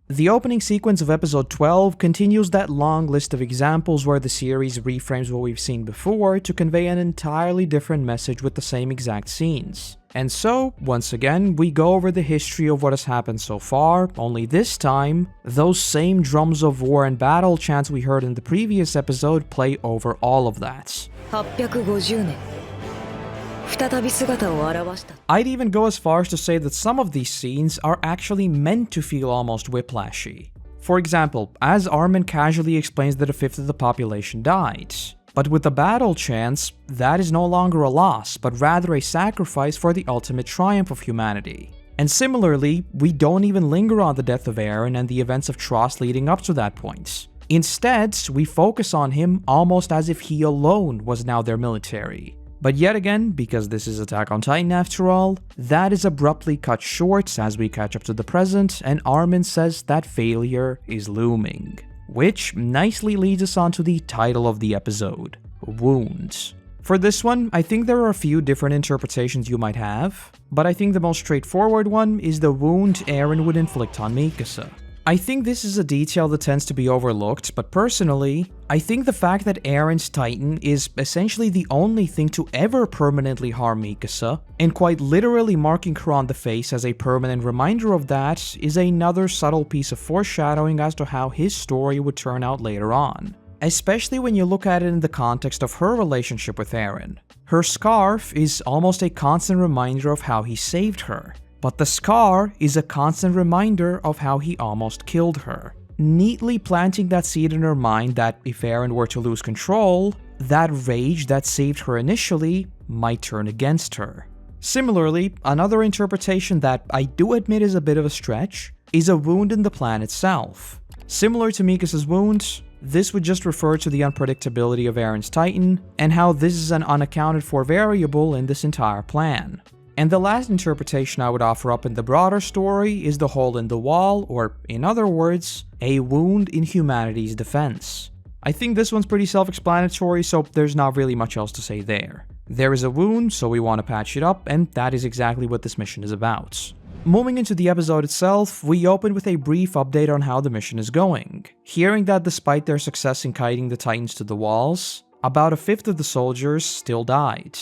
The opening sequence of episode 12 continues that long list of examples where the series reframes what we've seen before to convey an entirely different message with the same exact scenes. And so, once again, we go over the history of what has happened so far, only this time, those same drums of war and battle chants we heard in the previous episode play over all of that. 850年 再び姿を現した I'd even go as far as to say that some of these scenes are actually meant to feel almost whiplashy. For example, as Armin casually explains that a fifth of the population died. But with the battle chants, that is no longer a loss, but rather a sacrifice for the ultimate triumph of humanity. And similarly, we don't even linger on the death of Eren and the events of Trost leading up to that point. Instead, we focus on him almost as if he alone was now their military. But yet again, because this is Attack on Titan after all, that is abruptly cut short as we catch up to the present and Armin says that failure is looming. Which nicely leads us on to the title of the episode, Wounds. For this one, I think there are a few different interpretations you might have, but I think the most straightforward one is the wound Eren would inflict on Mikasa. I think this is a detail that tends to be overlooked, but personally, I think the fact that Eren's Titan is essentially the only thing to ever permanently harm Mikasa, and quite literally marking her on the face as a permanent reminder of that, is another subtle piece of foreshadowing as to how his story would turn out later on. Especially when you look at it in the context of her relationship with Eren. Her scarf is almost a constant reminder of how he saved her. But the scar is a constant reminder of how he almost killed her, neatly planting that seed in her mind that if Eren were to lose control, that rage that saved her initially might turn against her. Similarly, another interpretation that I do admit is a bit of a stretch is a wound in the plan itself. Similar to Mikasa's wound, this would just refer to the unpredictability of Eren's Titan and how this is an unaccounted for variable in this entire plan. And the last interpretation I would offer up in the broader story is the hole in the wall, or in other words, a wound in humanity's defense. I think this one's pretty self-explanatory, so there's not really much else to say there. There is a wound, so we want to patch it up, and that is exactly what this mission is about. Moving into the episode itself, we open with a brief update on how the mission is going, hearing that despite their success in kiting the Titans to the walls, about a fifth of the soldiers still died.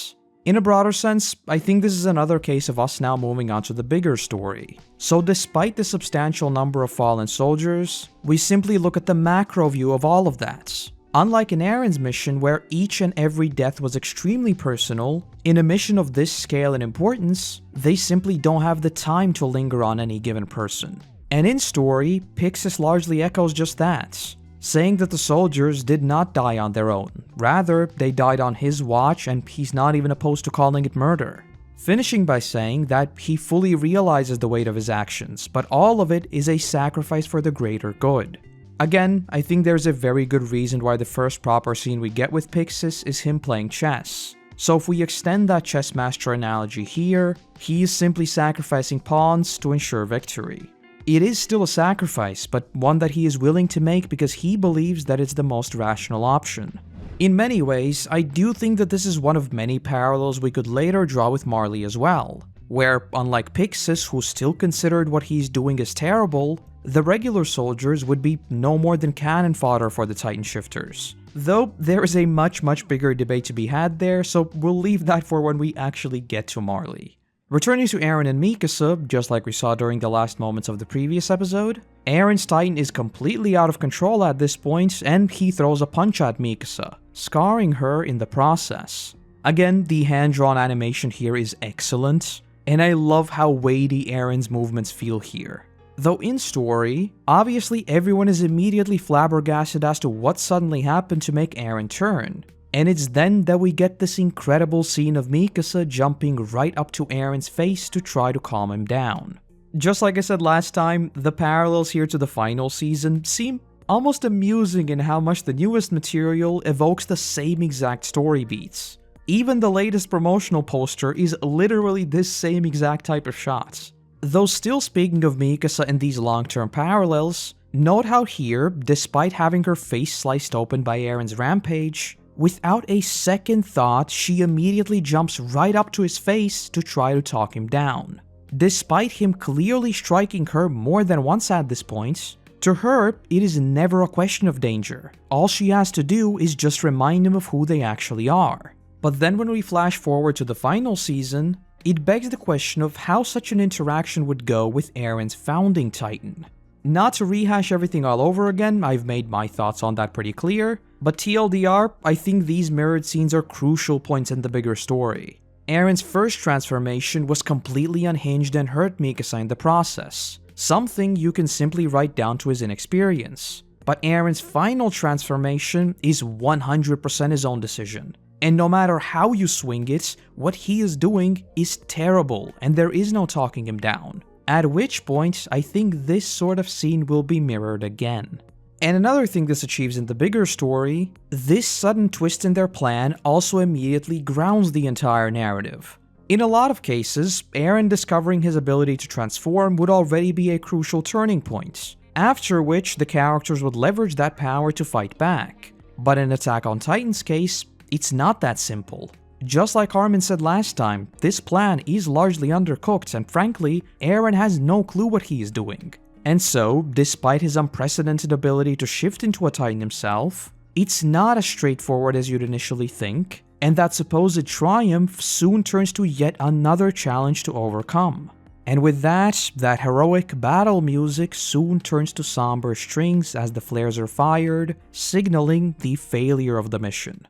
In a broader sense, I think this is another case of us now moving on to the bigger story. So despite the substantial number of fallen soldiers, we simply look at the macro view of all of that. Unlike in Eren's mission where each and every death was extremely personal, in a mission of this scale and importance, they simply don't have the time to linger on any given person. And in story, Pixis largely echoes just that, saying that the soldiers did not die on their own, rather they died on his watch and he's not even opposed to calling it murder. Finishing by saying that he fully realizes the weight of his actions, but all of it is a sacrifice for the greater good. Again, I think there's a very good reason why the first proper scene we get with Pixis is him playing chess. So if we extend that chess master analogy here, he is simply sacrificing pawns to ensure victory. It is still a sacrifice, but one that he is willing to make because he believes that it's the most rational option. In many ways, I do think that this is one of many parallels we could later draw with Marley as well, where, unlike Pixis, who still considered what he's doing as terrible, the regular soldiers would be no more than cannon fodder for the Titan Shifters. Though there is a much bigger debate to be had there, so we'll leave that for when we actually get to Marley. Returning to Eren and Mikasa, just like we saw during the last moments of the previous episode, Eren's Titan is completely out of control at this point and he throws a punch at Mikasa, scarring her in the process. Again, the hand-drawn animation here is excellent, and I love how weighty Eren's movements feel here. Though in story, obviously everyone is immediately flabbergasted as to what suddenly happened to make Eren turn. And it's then that we get this incredible scene of Mikasa jumping right up to Eren's face to try to calm him down. Just like I said last time, the parallels here to the final season seem almost amusing in how much the newest material evokes the same exact story beats. Even the latest promotional poster is literally this same exact type of shot. Though still speaking of Mikasa and these long-term parallels, note how here, despite having her face sliced open by Eren's rampage, without a second thought, she immediately jumps right up to his face to try to talk him down. Despite him clearly striking her more than once at this point, to her, it is never a question of danger. All she has to do is just remind him of who they actually are. But then when we flash forward to the final season, it begs the question of how such an interaction would go with Eren's founding titan. Not to rehash everything all over again, I've made my thoughts on that pretty clear, but TLDR, I think these mirrored scenes are crucial points in the bigger story. Eren's first transformation was completely unhinged and hurt Mikasa in the process, something you can simply write down to his inexperience. But Eren's final transformation is 100% his own decision. And no matter how you swing it, what he is doing is terrible and there is no talking him down. At which point, I think this sort of scene will be mirrored again. And another thing this achieves in the bigger story, this sudden twist in their plan also immediately grounds the entire narrative. In a lot of cases, Eren discovering his ability to transform would already be a crucial turning point, after which the characters would leverage that power to fight back. But in Attack on Titan's case, it's not that simple. Just like Armin said last time, this plan is largely undercooked and frankly, Eren has no clue what he is doing. And so, despite his unprecedented ability to shift into a Titan himself, it's not as straightforward as you'd initially think, and that supposed triumph soon turns to yet another challenge to overcome. And with that heroic battle music soon turns to somber strings as the flares are fired, signaling the failure of the mission.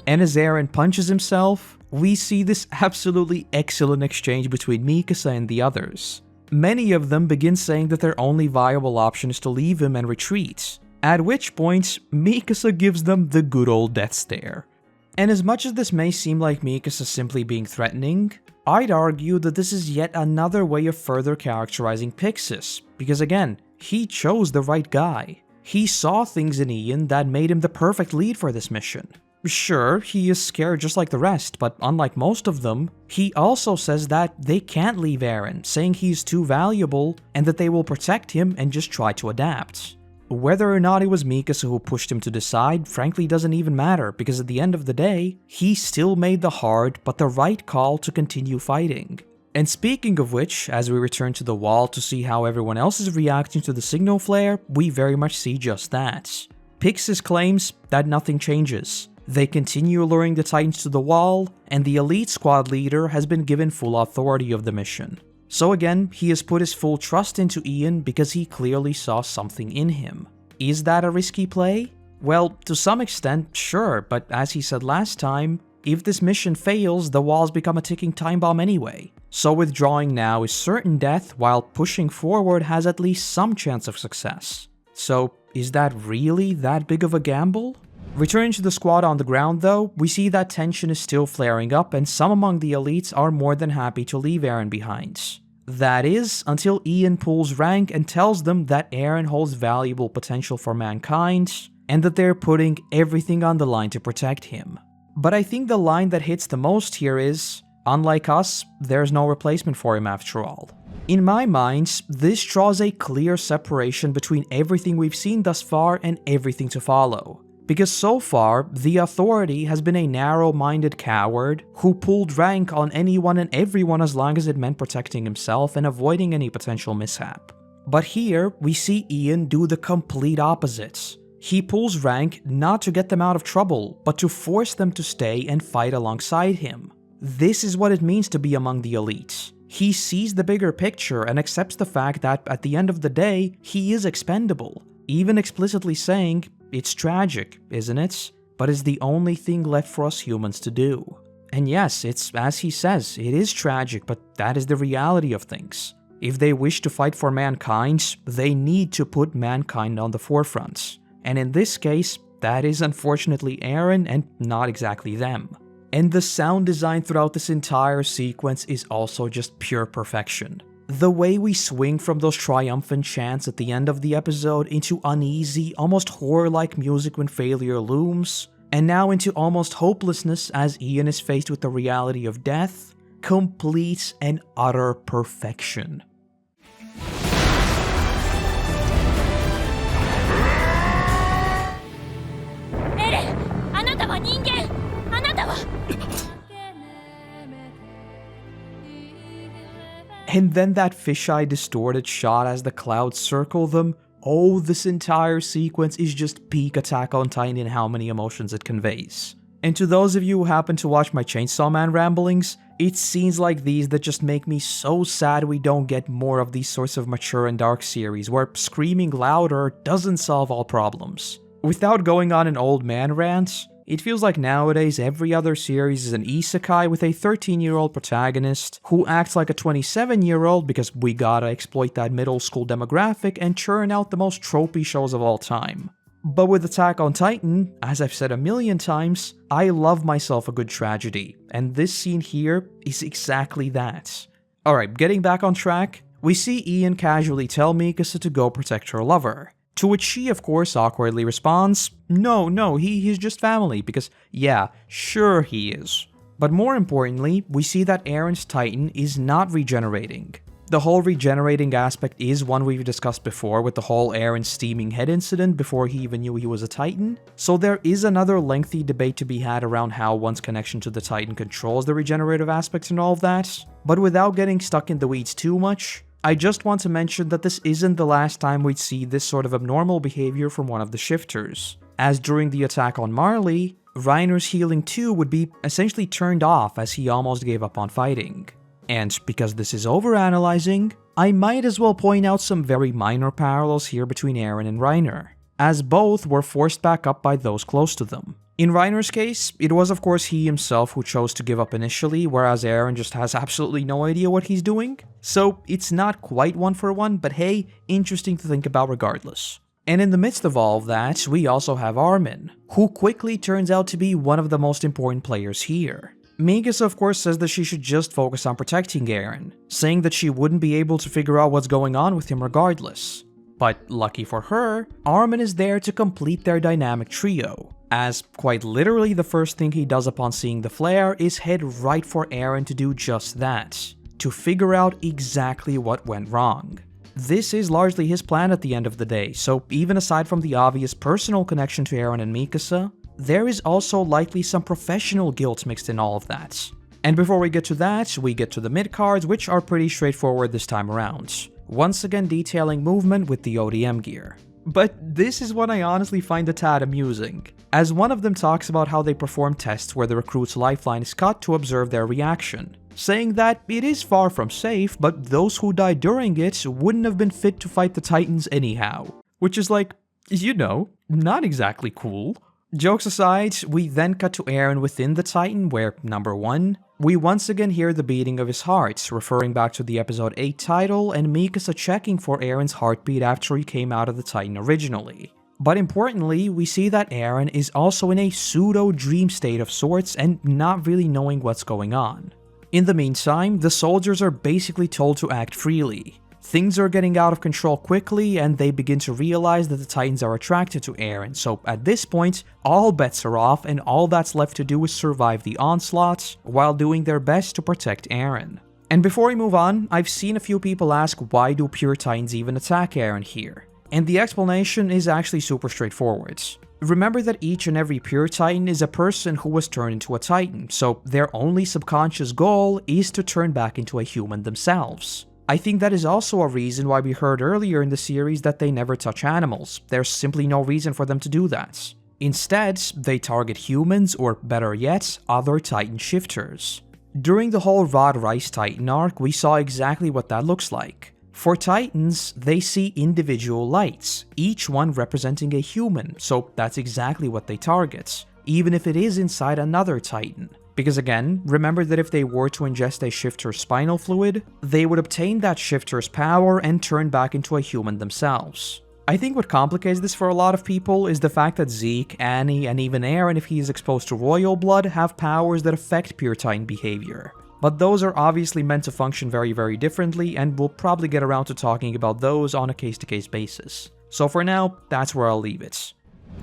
And as Eren punches himself, we see this absolutely excellent exchange between Mikasa and the others. Many of them begin saying that their only viable option is to leave him and retreat, at which point Mikasa gives them the good old death stare. And as much as this may seem like Mikasa simply being threatening, I'd argue that this is yet another way of further characterizing Pixis, because again, he chose the right guy. He saw things in Ian that made him the perfect lead for this mission. Sure, he is scared just like the rest, but unlike most of them, he also says that they can't leave Eren, saying he's too valuable and that they will protect him and just try to adapt. Whether or not it was Mikasa who pushed him to decide frankly doesn't even matter, because at the end of the day, he still made the hard but the right call to continue fighting. And speaking of which, as we return to the wall to see how everyone else is reacting to the signal flare, we very much see just that. Pixis claims that nothing changes. They continue luring the Titans to the wall, and the elite squad leader has been given full authority of the mission. So again, he has put his full trust into Ian because he clearly saw something in him. Is that a risky play? Well, to some extent, sure, but as he said last time, if this mission fails, the walls become a ticking time bomb anyway. So withdrawing now is certain death, while pushing forward has at least some chance of success. So is that really that big of a gamble? Returning to the squad on the ground though, we see that tension is still flaring up and some among the elites are more than happy to leave Eren behind. That is, until Ian pulls rank and tells them that Eren holds valuable potential for mankind, and that they're putting everything on the line to protect him. But I think the line that hits the most here is, unlike us, there's no replacement for him after all. In my mind, this draws a clear separation between everything we've seen thus far and everything to follow. Because so far, the Authority has been a narrow-minded coward who pulled rank on anyone and everyone as long as it meant protecting himself and avoiding any potential mishap. But here, we see Ian do the complete opposite. He pulls rank not to get them out of trouble, but to force them to stay and fight alongside him. This is what it means to be among the elite. He sees the bigger picture and accepts the fact that at the end of the day, he is expendable, even explicitly saying, "It's tragic, isn't it? But it's the only thing left for us humans to do." And yes, it's as he says, it is tragic, but that is the reality of things. If they wish to fight for mankind, they need to put mankind on the forefront. And in this case, that is unfortunately Eren and not exactly them. And the sound design throughout this entire sequence is also just pure perfection. The way we swing from those triumphant chants at the end of the episode into uneasy, almost horror-like music when failure looms, and now into almost hopelessness as Ian is faced with the reality of death, complete and utter perfection. Eren, あなたは人間! あなたは And then that fisheye distorted shot as the clouds circle them. Oh, this entire sequence is just peak Attack on Titan in how many emotions it conveys. And to those of you who happen to watch my Chainsaw Man ramblings, it's scenes like these that just make me so sad we don't get more of these sorts of mature and dark series where screaming louder doesn't solve all problems. Without going on an old man rant, it feels like nowadays every other series is an isekai with a 13-year-old protagonist who acts like a 27-year-old because we gotta exploit that middle school demographic and churn out the most tropey shows of all time. But with Attack on Titan, as I've said a million times, I love myself a good tragedy, and this scene here is exactly that. Alright, getting back on track, we see Ian casually tell Mikasa to go protect her lover. To which she, of course, awkwardly responds, no, he's just family, because yeah, sure he is. But more importantly, we see that Eren's Titan is not regenerating. The whole regenerating aspect is one we've discussed before with the whole Eren steaming head incident before he even knew he was a Titan, so there is another lengthy debate to be had around how one's connection to the Titan controls the regenerative aspects and all of that, but without getting stuck in the weeds too much, I just want to mention that this isn't the last time we'd see this sort of abnormal behavior from one of the shifters, as during the attack on Marley, Reiner's healing too would be essentially turned off as he almost gave up on fighting. And because this is overanalyzing, I might as well point out some very minor parallels here between Eren and Reiner, as both were forced back up by those close to them. In Reiner's case, it was of course he himself who chose to give up initially, whereas Eren just has absolutely no idea what he's doing. So it's not quite one for one, but hey, interesting to think about regardless. And in the midst of all of that, we also have Armin, who quickly turns out to be one of the most important players here. Mikasa of course says that she should just focus on protecting Eren, saying that she wouldn't be able to figure out what's going on with him regardless. But lucky for her, Armin is there to complete their dynamic trio, as quite literally the first thing he does upon seeing the flare is head right for Eren to do just that, to figure out exactly what went wrong. This is largely his plan at the end of the day, so even aside from the obvious personal connection to Eren and Mikasa, there is also likely some professional guilt mixed in all of that. And before we get to that, we get to the midcards, which are pretty straightforward this time around, once again detailing movement with the ODM gear. But this is one I honestly find a tad amusing, as one of them talks about how they perform tests where the recruit's lifeline is cut to observe their reaction, saying that it is far from safe, but those who died during it wouldn't have been fit to fight the Titans anyhow. Which is like, you know, not exactly cool. Jokes aside, we then cut to Eren within the Titan where, number 1, we once again hear the beating of his heart, referring back to the episode 8 title and Mikasa checking for Eren's heartbeat after he came out of the Titan originally. But importantly, we see that Eren is also in a pseudo-dream state of sorts and not really knowing what's going on. In the meantime, the soldiers are basically told to act freely. Things are getting out of control quickly and they begin to realize that the Titans are attracted to Eren, so at this point, all bets are off and all that's left to do is survive the onslaught while doing their best to protect Eren. And before we move on, I've seen a few people ask why do pure Titans even attack Eren here? And the explanation is actually super straightforward. Remember that each and every pure Titan is a person who was turned into a Titan, so their only subconscious goal is to turn back into a human themselves. I think that is also a reason why we heard earlier in the series that they never touch animals. There's simply no reason for them to do that. Instead, they target humans, or better yet, other Titan shifters. During the whole Rod Rice Titan arc, we saw exactly what that looks like. For Titans, they see individual lights, each one representing a human, so that's exactly what they target, even if it is inside another Titan. Because again, remember that if they were to ingest a shifter's spinal fluid, they would obtain that shifter's power and turn back into a human themselves. I think what complicates this for a lot of people is the fact that Zeke, Annie, and even Eren, if he is exposed to royal blood, have powers that affect pure Titan behavior. But those are obviously meant to function very, very differently, and we'll probably get around to talking about those on a case-to-case basis. So for now, that's where I'll leave it.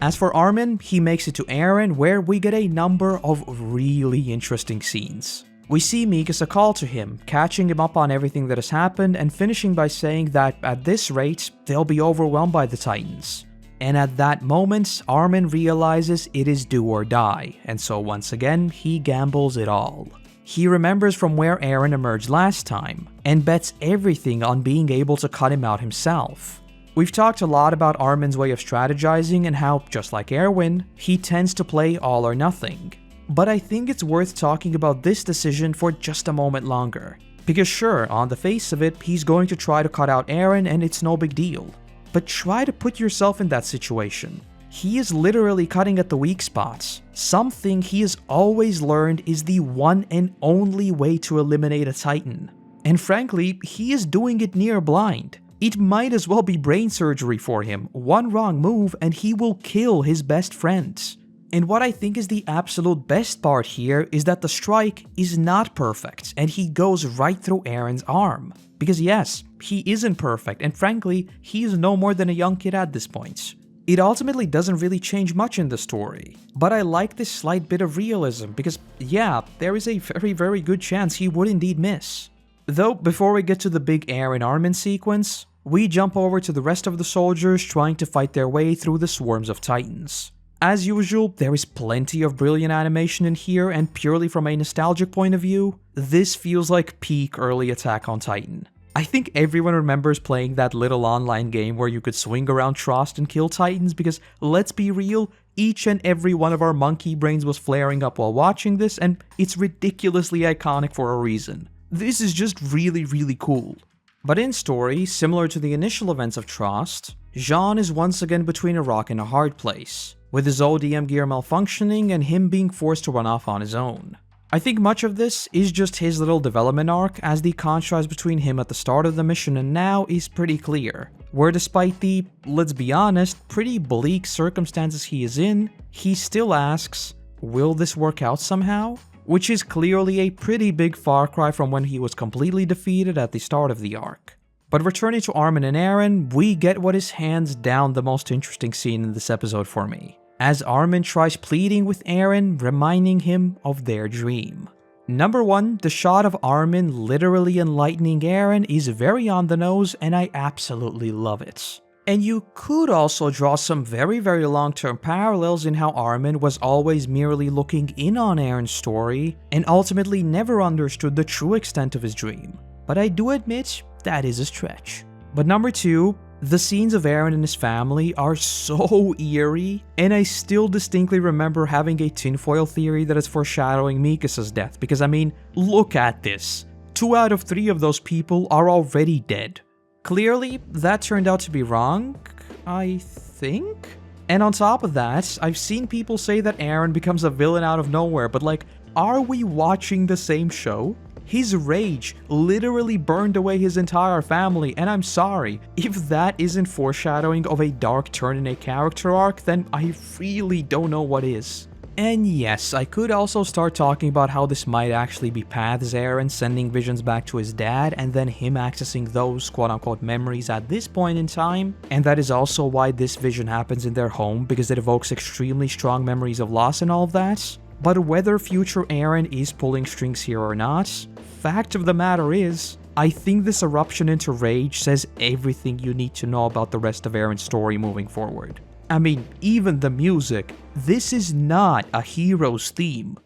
As for Armin, he makes it to Eren, where we get a number of really interesting scenes. We see Mikasa call to him, catching him up on everything that has happened and finishing by saying that at this rate, they'll be overwhelmed by the Titans. And at that moment, Armin realizes it is do or die, and so once again, he gambles it all. He remembers from where Eren emerged last time, and bets everything on being able to cut him out himself. We've talked a lot about Armin's way of strategizing and how, just like Erwin, he tends to play all or nothing. But I think it's worth talking about this decision for just a moment longer. Because sure, on the face of it, he's going to try to cut out Eren and it's no big deal. But try to put yourself in that situation. He is literally cutting at the weak spots. Something he has always learned is the one and only way to eliminate a Titan. And frankly, he is doing it near blind. It might as well be brain surgery for him. One wrong move and he will kill his best friends. And what I think is the absolute best part here is that the strike is not perfect and he goes right through Eren's arm. Because yes, he isn't perfect and frankly, he is no more than a young kid at this point. It ultimately doesn't really change much in the story, but I like this slight bit of realism because yeah, there is a very good chance he would indeed miss. Though before we get to the big Eren Armin sequence, we jump over to the rest of the soldiers trying to fight their way through the swarms of Titans. As usual, there is plenty of brilliant animation in here, and purely from a nostalgic point of view, this feels like peak early Attack on Titan. I think everyone remembers playing that little online game where you could swing around Trost and kill Titans because, let's be real, each and every one of our monkey brains was flaring up while watching this, and it's ridiculously iconic for a reason. This is just really cool. But in story, similar to the initial events of Trost, Jean is once again between a rock and a hard place, with his ODM gear malfunctioning and him being forced to run off on his own. I think much of this is just his little development arc, as the contrast between him at the start of the mission and now is pretty clear, where despite the, let's be honest, pretty bleak circumstances he is in, he still asks, will this work out somehow? Which is clearly a pretty big far cry from when he was completely defeated at the start of the arc. But returning to Armin and Eren, we get what is hands down the most interesting scene in this episode for me, as Armin tries pleading with Eren, reminding him of their dream. Number one, the shot of Armin literally enlightening Eren is very on the nose and I absolutely love it. And you could also draw some very long-term parallels in how Armin was always merely looking in on Eren's story and ultimately never understood the true extent of his dream. But I do admit, that is a stretch. But number two, the scenes of Eren and his family are so eerie, and I still distinctly remember having a tinfoil theory that is foreshadowing Mikasa's death, because I mean, look at this. 2 out of 3 of those people are already dead. Clearly, that turned out to be wrong, I think? And on top of that, I've seen people say that Eren becomes a villain out of nowhere, but like, are we watching the same show? His rage literally burned away his entire family, and I'm sorry, if that isn't foreshadowing of a dark turn in a character arc, then I really don't know what is. And yes, I could also start talking about how this might actually be Path's Eren sending visions back to his dad and then him accessing those quote-unquote memories at this point in time, and that is also why this vision happens in their home, because it evokes extremely strong memories of loss and all of that. But whether future Eren is pulling strings here or not, fact of the matter is, I think this eruption into rage says everything you need to know about the rest of Eren's story moving forward. I mean, even the music, this is not a hero's theme.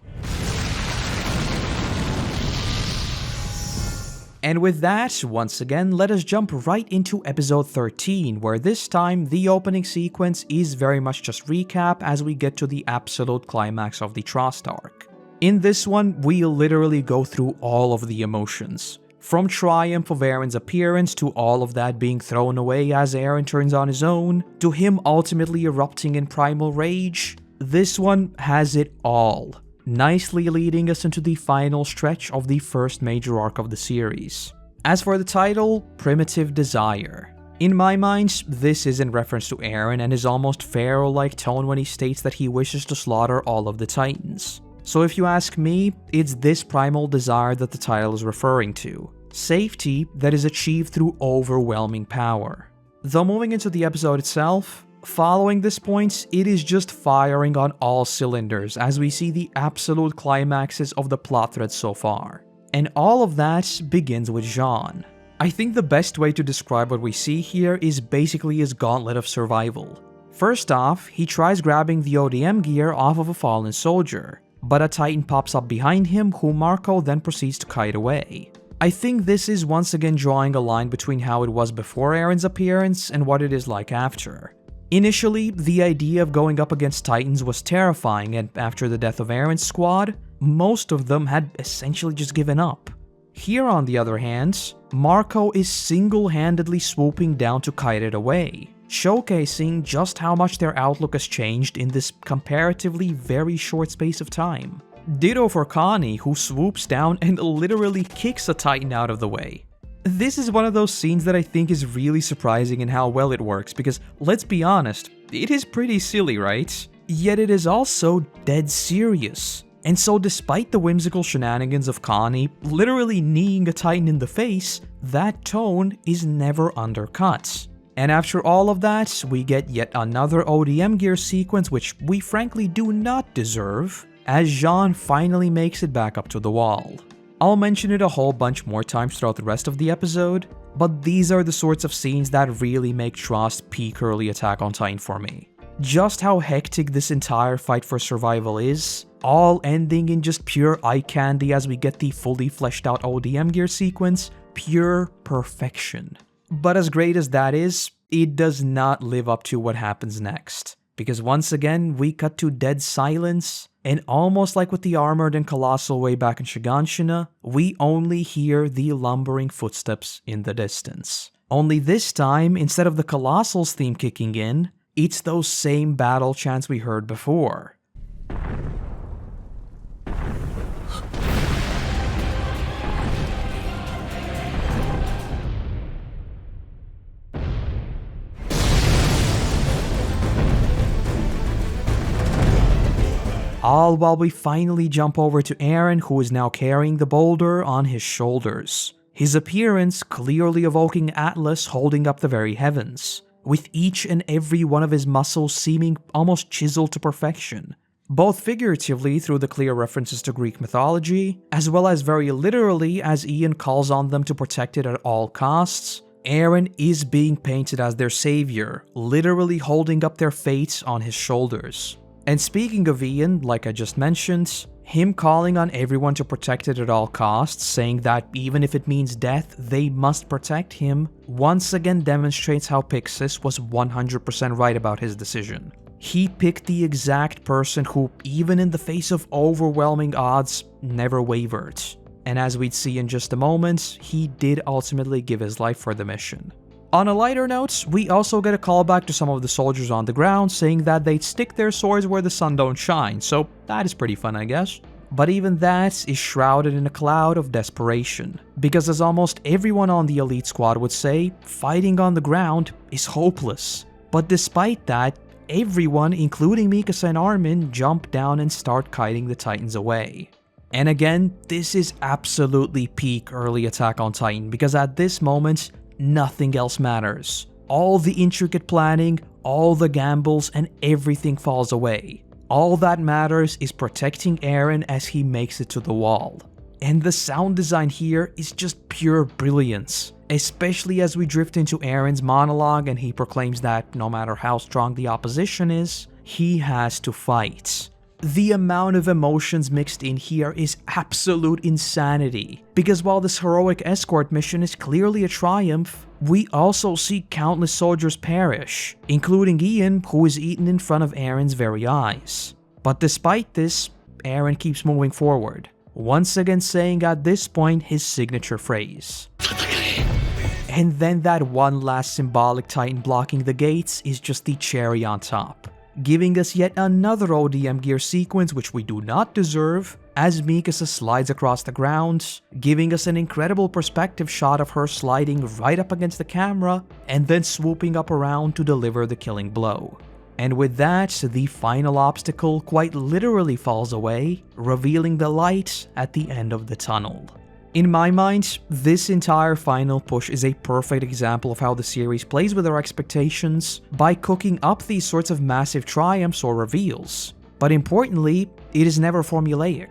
And with that, once again, let us jump right into episode 13, where this time the opening sequence is very much just recap as we get to the absolute climax of the Trost arc. In this one, we literally go through all of the emotions. From triumph of Eren's appearance to all of that being thrown away as Eren turns on his own, to him ultimately erupting in primal rage, this one has it all, nicely leading us into the final stretch of the first major arc of the series. As for the title, Primitive Desire. In my mind, this is in reference to Eren and his almost pharaoh-like tone when he states that he wishes to slaughter all of the Titans. So if you ask me, it's this primal desire that the title is referring to. Safety that is achieved through overwhelming power. Though moving into the episode itself, following this point, it is just firing on all cylinders as we see the absolute climaxes of the plot thread so far. And all of that begins with Jean. I think the best way to describe what we see here is basically his gauntlet of survival. First off, he tries grabbing the ODM gear off of a fallen soldier, but a Titan pops up behind him who Marco then proceeds to kite away. I think this is once again drawing a line between how it was before Eren's appearance and what it is like after. Initially, the idea of going up against Titans was terrifying, and after the death of Eren's squad, most of them had essentially just given up. Here on the other hand, Marco is single-handedly swooping down to kite it away, showcasing just how much their outlook has changed in this comparatively very short space of time. Ditto for Connie, who swoops down and literally kicks a Titan out of the way. This is one of those scenes that I think is really surprising in how well it works, because let's be honest, it is pretty silly, right? Yet it is also dead serious. And so despite the whimsical shenanigans of Connie literally kneeing a Titan in the face, that tone is never undercut. And after all of that, we get yet another ODM Gear sequence which we frankly do not deserve, as Jean finally makes it back up to the wall. I'll mention it a whole bunch more times throughout the rest of the episode, but these are the sorts of scenes that really make Trost peak early Attack on Titan for me. Just how hectic this entire fight for survival is, all ending in just pure eye candy as we get the fully fleshed out ODM Gear sequence, pure perfection. But as great as that is, it does not live up to what happens next. Because once again, we cut to dead silence, and almost like with the Armored and Colossal way back in Shiganshina, we only hear the lumbering footsteps in the distance. Only this time, instead of the Colossal's theme kicking in, it's those same battle chants we heard before. All while we finally jump over to Eren, who is now carrying the boulder on his shoulders. His appearance clearly evoking Atlas holding up the very heavens, with each and every one of his muscles seeming almost chiseled to perfection, both figuratively through the clear references to Greek mythology, as well as very literally as Ian calls on them to protect it at all costs. Eren is being painted as their savior, literally holding up their fates on his shoulders. And speaking of Ian, like I just mentioned, him calling on everyone to protect it at all costs, saying that even if it means death, they must protect him, once again demonstrates how Pixis was 100% right about his decision. He picked the exact person who, even in the face of overwhelming odds, never wavered. And as we'd see in just a moment, he did ultimately give his life for the mission. On a lighter note, we also get a callback to some of the soldiers on the ground saying that they'd stick their swords where the sun don't shine, so that is pretty fun, I guess. But even that is shrouded in a cloud of desperation, because as almost everyone on the elite squad would say, fighting on the ground is hopeless. But despite that, everyone, including Mikasa and Armin, jump down and start kiting the Titans away. And again, this is absolutely peak early Attack on Titan, because at this moment, nothing else matters. All the intricate planning, all the gambles, and everything falls away. All that matters is protecting Eren as he makes it to the wall. And the sound design here is just pure brilliance, especially as we drift into Eren's monologue and he proclaims that no matter how strong the opposition is, he has to fight. The amount of emotions mixed in here is absolute insanity, because while this heroic escort mission is clearly a triumph, we also see countless soldiers perish, including Ian, who is eaten in front of Eren's very eyes. But despite this, Eren keeps moving forward, once again saying at this point his signature phrase. And then that one last symbolic Titan blocking the gates is just the cherry on top, giving us yet another ODM Gear sequence which we do not deserve, as Mikasa slides across the ground, giving us an incredible perspective shot of her sliding right up against the camera, and then swooping up around to deliver the killing blow. And with that, the final obstacle quite literally falls away, revealing the light at the end of the tunnel. In my mind, this entire final push is a perfect example of how the series plays with our expectations by cooking up these sorts of massive triumphs or reveals. But importantly, it is never formulaic.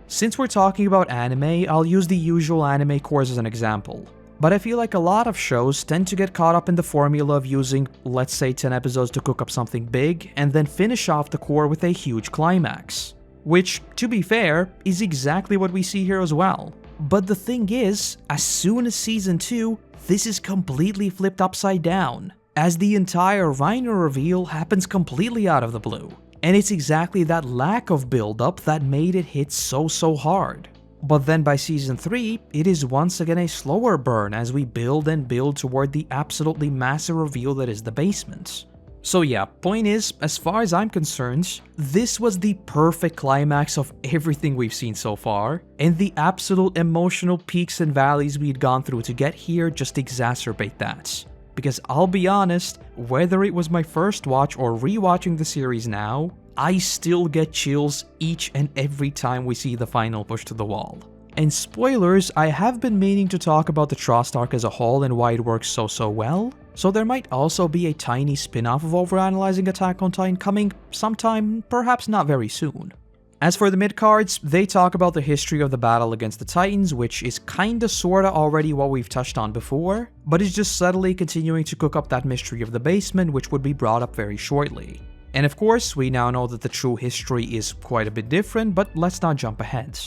Since we're talking about anime, I'll use the usual anime cores as an example. But I feel like a lot of shows tend to get caught up in the formula of using, let's say, 10 episodes to cook up something big, and then finish off the core with a huge climax. Which, to be fair, is exactly what we see here as well. But the thing is, as soon as Season 2, this is completely flipped upside down, as the entire Reiner reveal happens completely out of the blue. And it's exactly that lack of build-up that made it hit so hard. But then by Season 3, it is once again a slower burn as we build and build toward the absolutely massive reveal that is the basement. So yeah, point is, as far as I'm concerned, this was the perfect climax of everything we've seen so far, and the absolute emotional peaks and valleys we'd gone through to get here just exacerbate that. Because I'll be honest, whether it was my first watch or rewatching the series now, I still get chills each and every time we see the final push to the wall. And spoilers, I have been meaning to talk about the Trost arc as a whole and why it works so well, so there might also be a tiny spin-off of Overanalyzing Attack on Titan coming sometime, perhaps not very soon. As for the midcards, they talk about the history of the battle against the Titans, which is kinda sorta already what we've touched on before, but is just subtly continuing to cook up that mystery of the basement, which would be brought up very shortly. And of course, we now know that the true history is quite a bit different, but let's not jump ahead.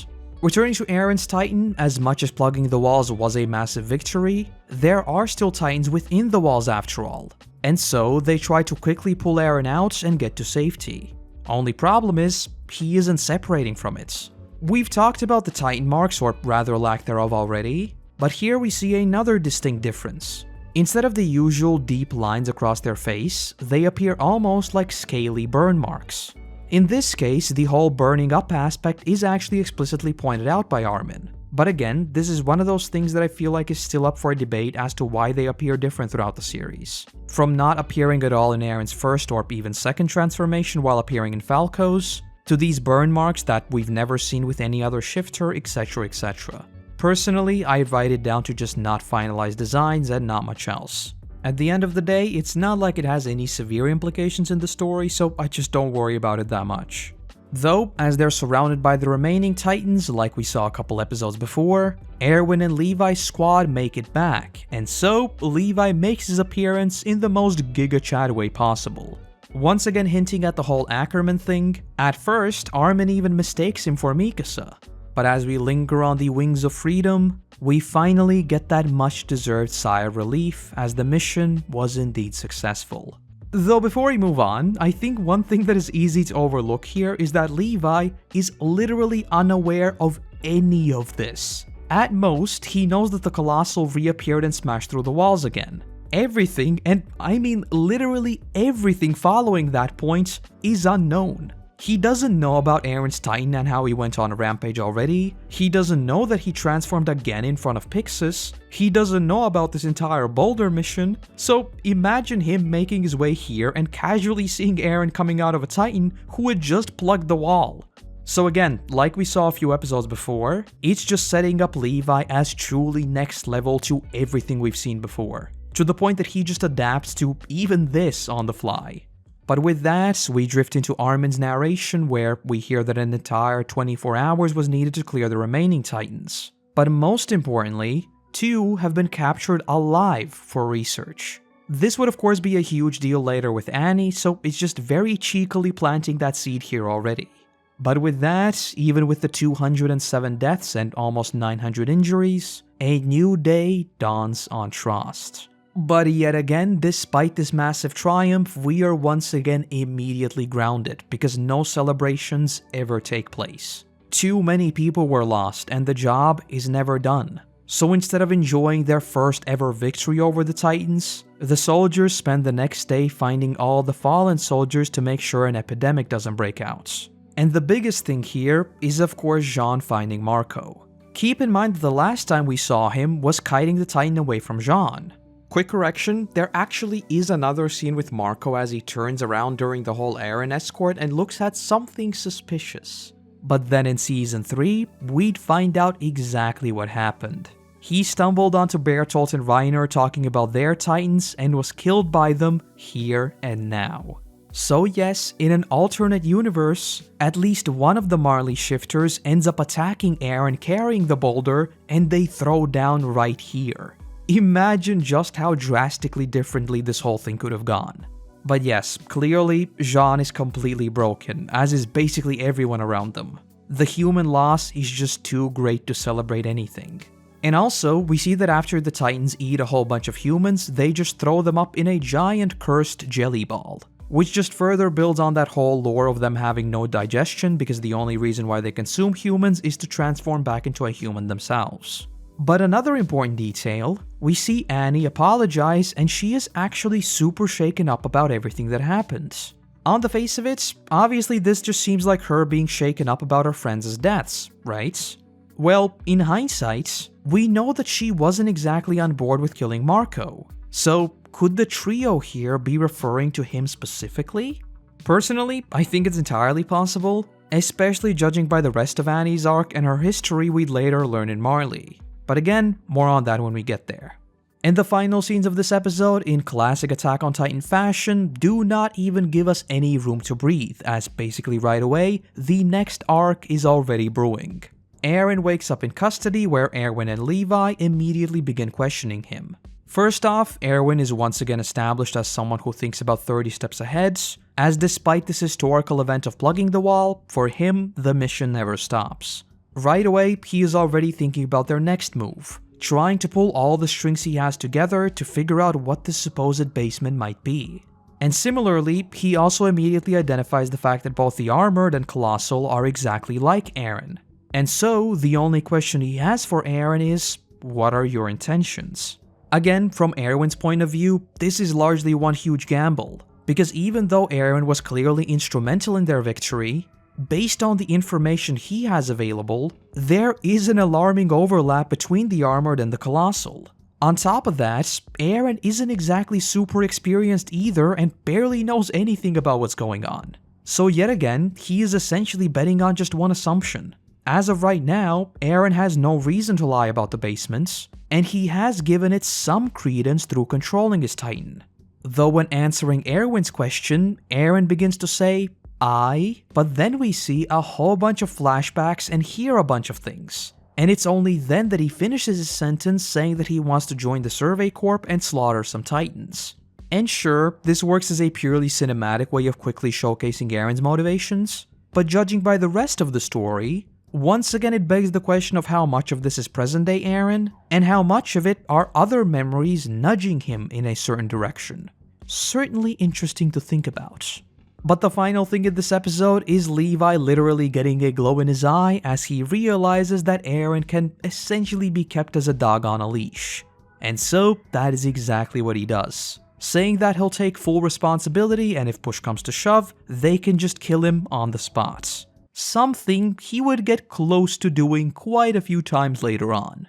Returning to Eren's Titan, as much as plugging the walls was a massive victory, there are still Titans within the walls after all, and so they try to quickly pull Eren out and get to safety. Only problem is, he isn't separating from it. We've talked about the Titan marks, or rather lack thereof already, but here we see another distinct difference. Instead of the usual deep lines across their face, they appear almost like scaly burn marks. In this case, the whole burning up aspect is actually explicitly pointed out by Armin. But again, this is one of those things that I feel like is still up for debate as to why they appear different throughout the series. From not appearing at all in Eren's first or even second transformation while appearing in Falco's, to these burn marks that we've never seen with any other shifter, etc, etc. Personally, I'd write it down to just not finalized designs and not much else. At the end of the day, it's not like it has any severe implications in the story, so I just don't worry about it that much. Though, as they're surrounded by the remaining Titans, like we saw a couple episodes before, Erwin and Levi's squad make it back, and so Levi makes his appearance in the most Giga Chad way possible. Once again hinting at the whole Ackermann thing, at first Armin even mistakes him for Mikasa. But as we linger on the wings of freedom, we finally get that much-deserved sigh of relief as the mission was indeed successful. Though before we move on, I think one thing that is easy to overlook here is that Levi is literally unaware of any of this. At most, he knows that the Colossal reappeared and smashed through the walls again. Everything, and I mean literally everything following that point, is unknown. He doesn't know about Eren's Titan and how he went on a rampage already. He doesn't know that he transformed again in front of Pixis. He doesn't know about this entire boulder mission. So imagine him making his way here and casually seeing Eren coming out of a Titan who had just plugged the wall. So again, like we saw a few episodes before, it's just setting up Levi as truly next level to everything we've seen before, to the point that he just adapts to even this on the fly. But with that, we drift into Armin's narration where we hear that an entire 24 hours was needed to clear the remaining Titans. But most importantly, 2 have been captured alive for research. This would of course be a huge deal later with Annie, so it's just very cheekily planting that seed here already. But with that, even with the 207 deaths and almost 900 injuries, a new day dawns on Trost. But yet again, despite this massive triumph, we are once again immediately grounded, because no celebrations ever take place. Too many people were lost, and the job is never done. So instead of enjoying their first ever victory over the Titans, the soldiers spend the next day finding all the fallen soldiers to make sure an epidemic doesn't break out. And the biggest thing here is of course Jean finding Marco. Keep in mind that the last time we saw him was kiting the Titan away from Jean. Quick correction, there actually is another scene with Marco as he turns around during the whole Eren escort and looks at something suspicious. But then in Season 3, we'd find out exactly what happened. He stumbled onto Bertolt and Reiner talking about their Titans and was killed by them here and now. So yes, in an alternate universe, at least one of the Marley shifters ends up attacking Eren carrying the boulder and they throw down right here. Imagine just how drastically differently this whole thing could have gone. But yes, clearly, Jean is completely broken, as is basically everyone around them. The human loss is just too great to celebrate anything. And also, we see that after the Titans eat a whole bunch of humans, they just throw them up in a giant cursed jelly ball, which just further builds on that whole lore of them having no digestion because the only reason why they consume humans is to transform back into a human themselves. But another important detail, we see Annie apologize and she is actually super shaken up about everything that happened. On the face of it, obviously this just seems like her being shaken up about her friends' deaths, right? Well, in hindsight, we know that she wasn't exactly on board with killing Marco, so could the trio here be referring to him specifically? Personally, I think it's entirely possible, especially judging by the rest of Annie's arc and her history we'd later learn in Marley. But again, more on that when we get there. And the final scenes of this episode, in classic Attack on Titan fashion, do not even give us any room to breathe, as basically right away, the next arc is already brewing. Eren wakes up in custody where Erwin and Levi immediately begin questioning him. First off, Erwin is once again established as someone who thinks about 30 steps ahead, as despite this historical event of plugging the wall, for him, the mission never stops. Right away, he is already thinking about their next move, trying to pull all the strings he has together to figure out what this supposed basement might be. And similarly, he also immediately identifies the fact that both the Armored and Colossal are exactly like Eren. And so, the only question he has for Eren is, what are your intentions? Again, from Erwin's point of view, this is largely one huge gamble, because even though Eren was clearly instrumental in their victory, based on the information he has available, there is an alarming overlap between the Armored and the Colossal. On top of that, Eren isn't exactly super experienced either and barely knows anything about what's going on. So yet again, he is essentially betting on just one assumption. As of right now, Eren has no reason to lie about the basements, and he has given it some credence through controlling his Titan. Though when answering Erwin's question, Eren begins to say, but then we see a whole bunch of flashbacks and hear a bunch of things. And it's only then that he finishes his sentence saying that he wants to join the Survey Corp and slaughter some Titans. And sure, this works as a purely cinematic way of quickly showcasing Eren's motivations, but judging by the rest of the story, once again it begs the question of how much of this is present-day Eren, and how much of it are other memories nudging him in a certain direction. Certainly interesting to think about. But the final thing in this episode is Levi literally getting a glow in his eye as he realizes that Eren can essentially be kept as a dog on a leash. And so, that is exactly what he does, saying that he'll take full responsibility and if push comes to shove, they can just kill him on the spot. Something he would get close to doing quite a few times later on.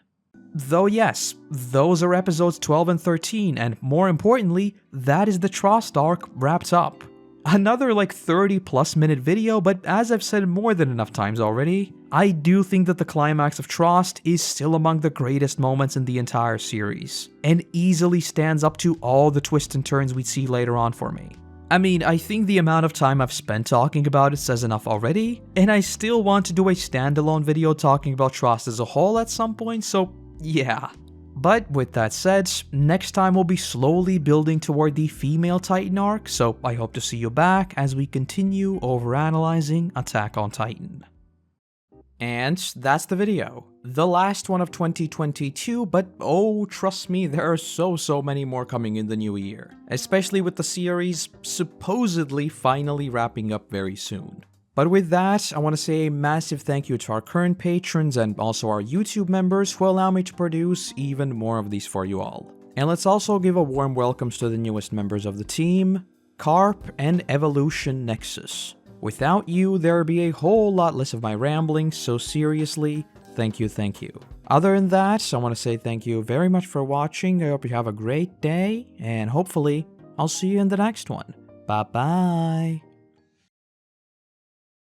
Though yes, those are episodes 12 and 13, and more importantly, that is the Trost arc wrapped up. Another like 30+ minute video, but as I've said more than enough times already, I do think that the climax of Trost is still among the greatest moments in the entire series, and easily stands up to all the twists and turns we'd see later on for me. I mean, I think the amount of time I've spent talking about it says enough already, and I still want to do a standalone video talking about Trost as a whole at some point, so yeah. But with that said, next time we'll be slowly building toward the female Titan arc, so I hope to see you back as we continue overanalyzing Attack on Titan. And that's the video. The last one of 2022, but oh, trust me, there are so many more coming in the new year, especially with the series supposedly finally wrapping up very soon. But with that, I want to say a massive thank you to our current patrons and also our YouTube members who allow me to produce even more of these for you all. And let's also give a warm welcome to the newest members of the team, Carp and Evolution Nexus. Without you, there would be a whole lot less of my ramblings, so seriously, thank you. Other than that, I want to say thank you very much for watching, I hope you have a great day, and hopefully, I'll see you in the next one. Bye bye!